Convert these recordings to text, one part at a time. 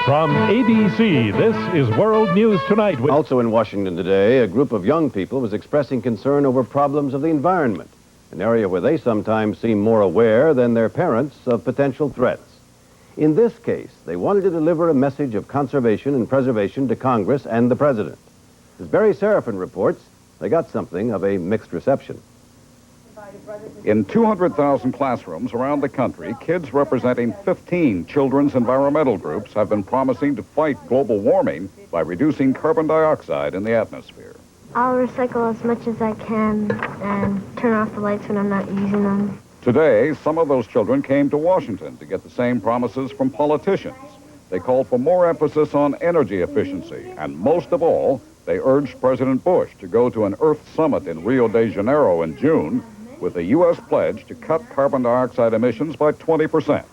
From ABC, this is World News Tonight. Also in Washington today, a group of young people was expressing concern over problems of the environment, an area where they sometimes seem more aware than their parents of potential threats. In this case, they wanted to deliver a message of conservation and preservation to Congress and the President. As Barry Seraphin reports, they got something of a mixed reception. In 200,000 classrooms around the country, kids representing 15 children's environmental groups have been promising to fight global warming by reducing carbon dioxide in the atmosphere. I'll recycle as much as I can and turn off the lights when I'm not using them. Today, some of those children came to Washington to get the same promises from politicians. They called for more emphasis on energy efficiency, and most of all, they urged President Bush to go to an Earth Summit in Rio de Janeiro in June with a U.S. pledge to cut carbon dioxide emissions by 20%.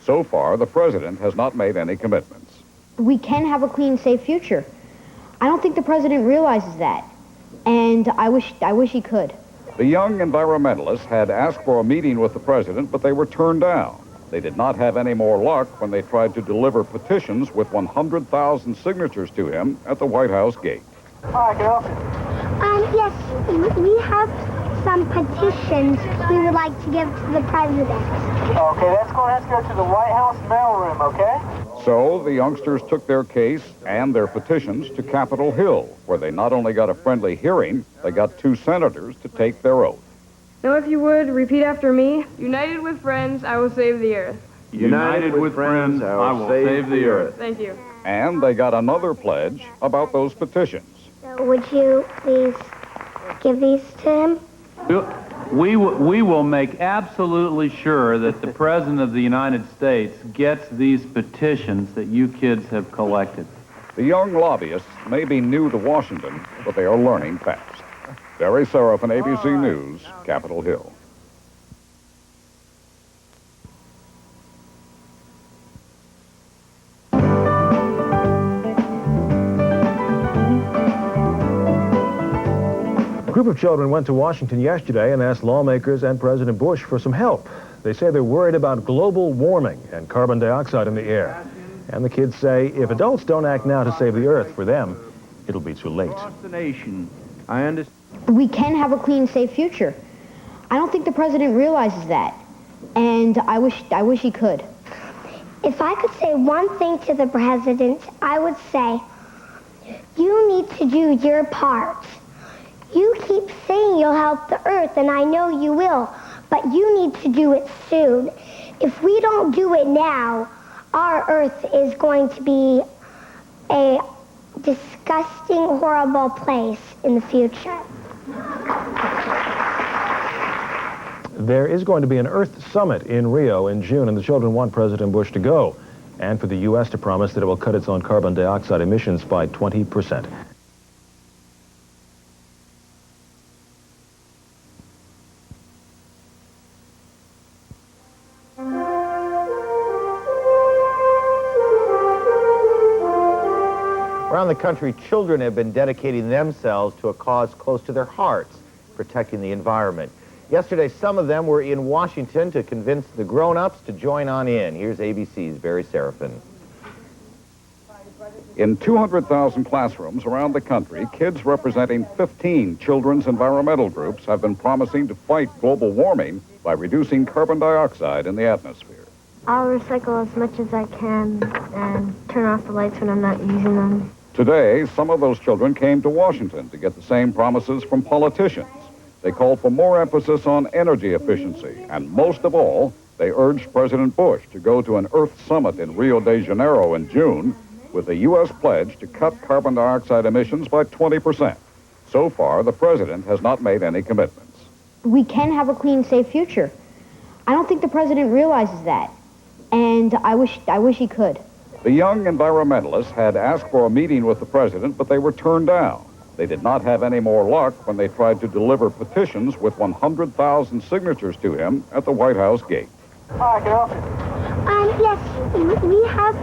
So far, the president has not made any commitments. We can have a clean, safe future. I don't think the president realizes that, and I wish he could. The young environmentalists had asked for a meeting with the president, but they were turned down. They did not have any more luck when they tried to deliver petitions with 100,000 signatures to him at the White House gate. Hi, girl. Yes, we have some petitions we would like to give to the president. Okay, let's go to the White House mailroom, okay? So the youngsters took their case and their petitions to Capitol Hill, where they not only got a friendly hearing, they got 2 senators to take their oath. Now, if you would, repeat after me. United with friends, I will save the earth. United with friends, I will save the earth. Thank you. And they got another pledge about those petitions. Would you please give these to him? We will make absolutely sure that the President of the United States gets these petitions that you kids have collected. The young lobbyists may be new to Washington, but they are learning fast. Barry Seraphin, ABC News, Capitol Hill. A group of children went to Washington yesterday and asked lawmakers and President Bush for some help. They say they're worried about global warming and carbon dioxide in the air. And the kids say if adults don't act now to save the earth for them, it'll be too late. Across the nation, I understand. We can have a clean, safe future. I don't think the president realizes that, and I wish he could. If I could say one thing to the president, I would say, you need to do your part. You keep saying you'll help the earth, and I know you will, but you need to do it soon. If we don't do it now, our earth is going to be a disgusting, horrible place in the future. There is going to be an Earth Summit in Rio in June, and the children want President Bush to go, and for the U.S. to promise that it will cut its own carbon dioxide emissions by 20%. Around the country, children have been dedicating themselves to a cause close to their hearts, protecting the environment. Yesterday, some of them were in Washington to convince the grown-ups to join on in. Here's ABC's Barry Seraphin. In 200,000 classrooms around the country, kids representing 15 children's environmental groups have been promising to fight global warming by reducing carbon dioxide in the atmosphere. I'll recycle as much as I can and turn off the lights when I'm not using them. Today, some of those children came to Washington to get the same promises from politicians. They called for more emphasis on energy efficiency, and most of all, they urged President Bush to go to an Earth Summit in Rio de Janeiro in June with a U.S. pledge to cut carbon dioxide emissions by 20%. So far, the president has not made any commitments. We can have a clean, safe future. I don't think the president realizes that, and I wish he could. The young environmentalists had asked for a meeting with the president, but they were turned down. They did not have any more luck when they tried to deliver petitions with 100,000 signatures to him at the White House gate. Hi, girl. Yes, we have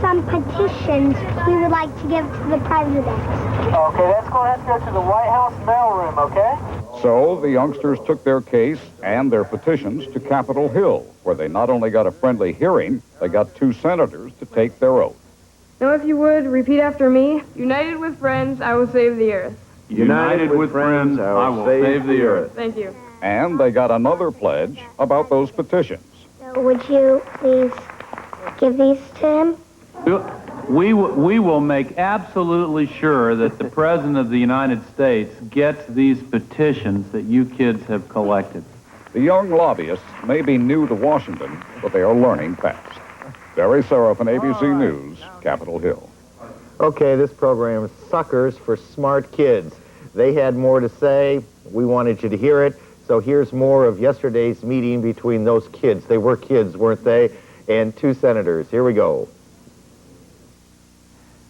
some petitions we would like to give to the president. Okay, let's go to the White House mailroom, okay? So the youngsters took their case and their petitions to Capitol Hill, where they not only got a friendly hearing, they got 2 senators to take their oath. Now, if you would, repeat after me. United with friends, I will save the earth. United with friends, I will save the earth. Thank you. And they got another pledge about those petitions. So would you please give these to him? We will make absolutely sure that the President of the United States gets these petitions that you kids have collected. The young lobbyists may be new to Washington, but they are learning fast. Barry Seraphin, ABC News, Capitol Hill. Okay, this program is Suckers for Smart Kids. They had more to say. We wanted you to hear it. So here's more of yesterday's meeting between those kids. They were kids, weren't they? And 2 senators. Here we go.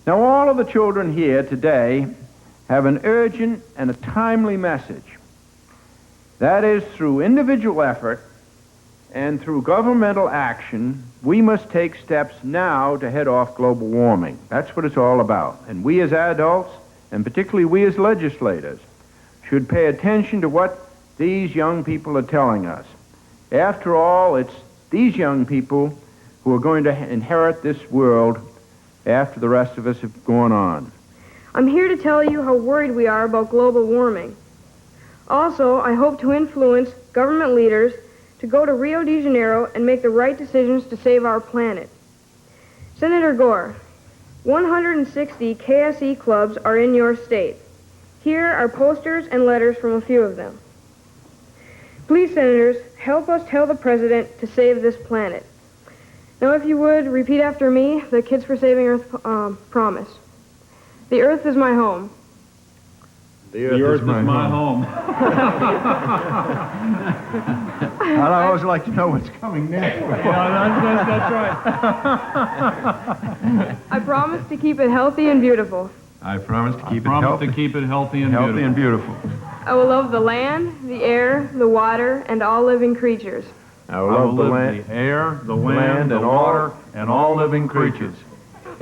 Now, all of the children here today have an urgent and a timely message. That is, through individual effort and through governmental action, we must take steps now to head off global warming. That's what it's all about. And we as adults, and particularly we as legislators, should pay attention to what these young people are telling us. After all, it's these young people who are going to inherit this world after the rest of us have gone on. I'm here to tell you how worried we are about global warming. Also, I hope to influence government leaders to go to Rio de Janeiro and make the right decisions to save our planet. Senator Gore, 160 KSE clubs are in your state. Here are posters and letters from a few of them. Please, Senators, help us tell the President to save this planet. Now, if you would, repeat after me the Kids for Saving Earth promise. The Earth is my home. The Earth is my home. I'd always like to know what's coming next. That's right. I promise to keep it healthy and beautiful. I promise to keep it healthy and beautiful. I will love the land, the air, the water, and all living creatures. I will love the land, the air, the land, the water, and all living creatures.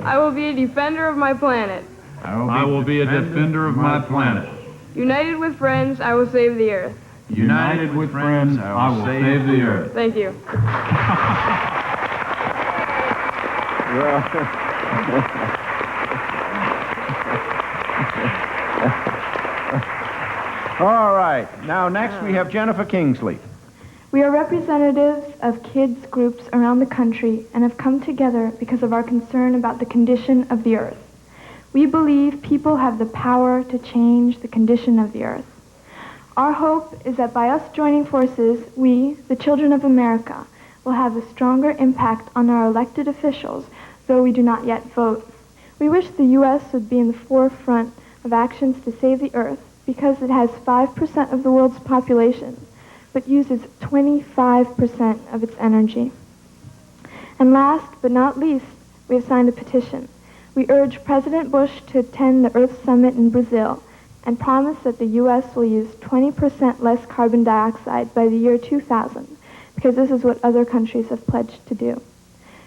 I will be a defender of my planet. I will be a defender of my planet. United with friends, I will save the earth. United with friends, I will save the earth. Thank you. All right. Now, next we have Jennifer Kingsley. We are representatives of kids groups around the country and have come together because of our concern about the condition of the earth. We believe people have the power to change the condition of the earth. Our hope is that by us joining forces, we, the children of America, will have a stronger impact on our elected officials, though we do not yet vote. We wish the U.S. would be in the forefront of actions to save the earth because it has 5% of the world's population, but uses 25% of its energy. And last but not least, we have signed a petition. We urge President Bush to attend the Earth Summit in Brazil and promise that the U.S. will use 20% less carbon dioxide by the year 2000, because this is what other countries have pledged to do.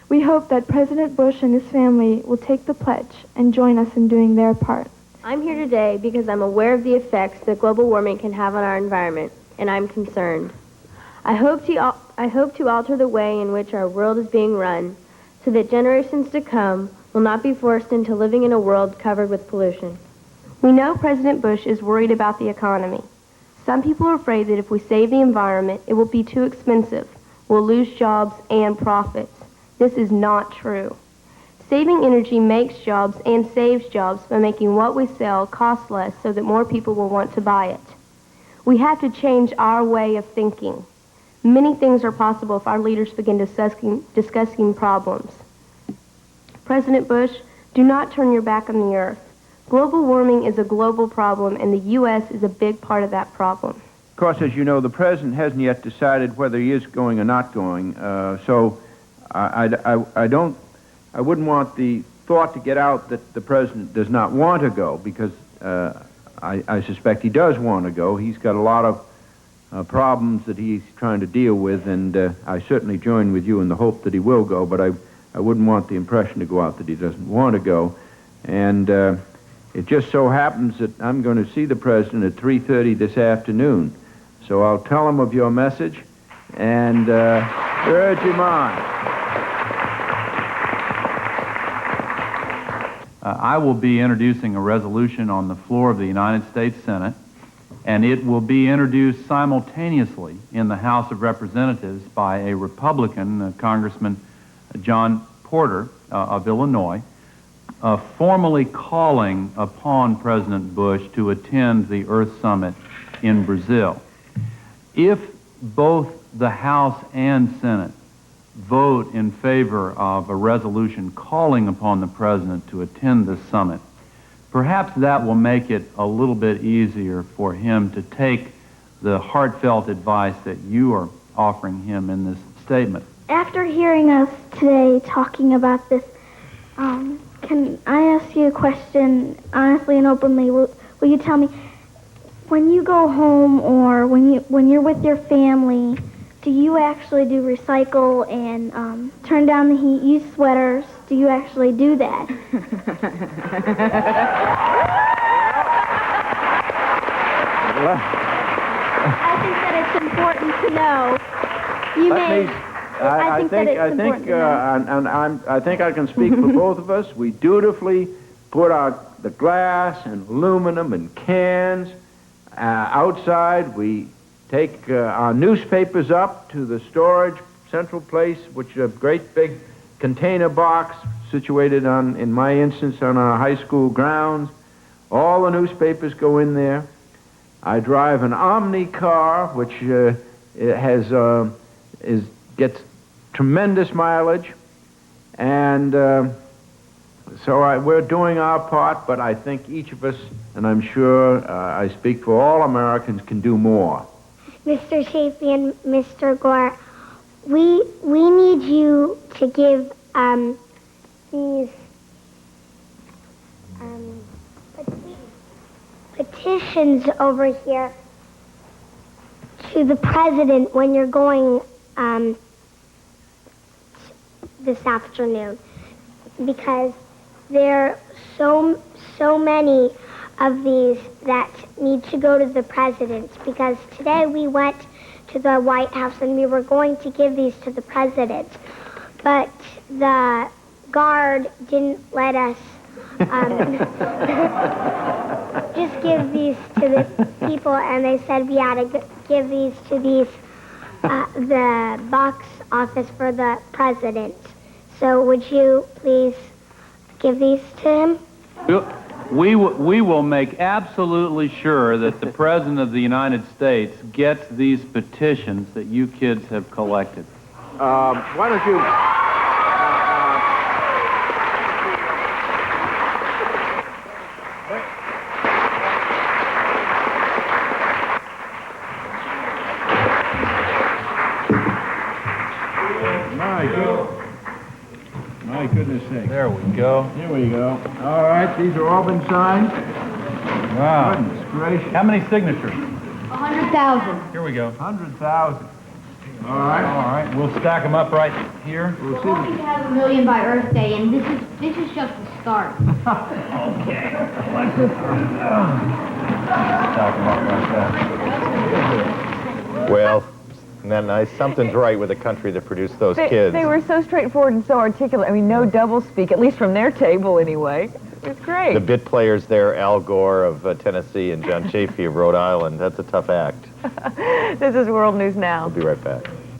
We hope that President Bush and his family will take the pledge and join us in doing their part. I'm here today because I'm aware of the effects that global warming can have on our environment, and I'm concerned. I hope to alter the way in which our world is being run so that generations to come will not be forced into living in a world covered with pollution. We know President Bush is worried about the economy. Some people are afraid that if we save the environment, it will be too expensive. We'll lose jobs and profits. This is not true. Saving energy makes jobs and saves jobs by making what we sell cost less so that more people will want to buy it. We have to change our way of thinking. Many things are possible if our leaders begin discussing problems. President Bush, do not turn your back on the earth. Global warming is a global problem, and the U.S. is a big part of that problem. Of course, as you know, the president hasn't yet decided whether he is going or not going. So I wouldn't want the thought to get out that the president does not want to go, because I suspect he does want to go. He's got a lot of problems that he's trying to deal with, and I certainly join with you in the hope that he will go, but I wouldn't want the impression to go out that he doesn't want to go. And It just so happens that I'm going to see the president at 3:30 this afternoon. So I'll tell him of your message and urge him on. I will be introducing a resolution on the floor of the United States Senate, and it will be introduced simultaneously in the House of Representatives by a Republican, Congressman John Porter of Illinois, formally calling upon President Bush to attend the Earth Summit in Brazil. If both the House and Senate vote in favor of a resolution calling upon the President to attend this summit, perhaps that will make it a little bit easier for him to take the heartfelt advice that you are offering him in this statement. After hearing us today talking about this, can I ask you a question honestly and openly? Will you tell me, when you go home or when you're with your family, do you actually do recycle and turn down the heat, use sweaters? Do you actually do that? I think that it's important to know. I think I can speak for both of us. We dutifully put out the glass and aluminum and cans outside. We take our newspapers up to the storage central place, which is a great big container box situated in my instance, on our high school grounds. All the newspapers go in there. I drive an Omni car, which gets tremendous mileage, and so we're doing our part, but I think each of us, and I'm sure I speak for all Americans, can do more. Mr. Chafee and Mr. Gore, we need you to give these petitions over here to the president when you're going this afternoon, because there are so many of these that need to go to the president, because today we went to the White House and we were going to give these to the president, but the guard didn't let us just give these to the people, and they said we had to give these to the box office for the president. So would you please give these to him? We will make absolutely sure that the President of the United States gets these petitions that you kids have collected. Why don't you... My goodness sakes. There we go. Here we go. All right, these are all been signed. Wow. Goodness gracious. How many signatures? 100,000. Here we go. 100,000. All right. All right, we'll stack them up right here. We're hoping to have 1 million by Earth Day, and this is just the start. Okay. Stack them up like that. Well, isn't that nice? Something's right with the country that produced those kids. They were so straightforward and so articulate. I mean, no doublespeak, at least from their table anyway. It was great. The bit players there, Al Gore of Tennessee and John Chafee of Rhode Island. That's a tough act. This is World News Now. We'll be right back.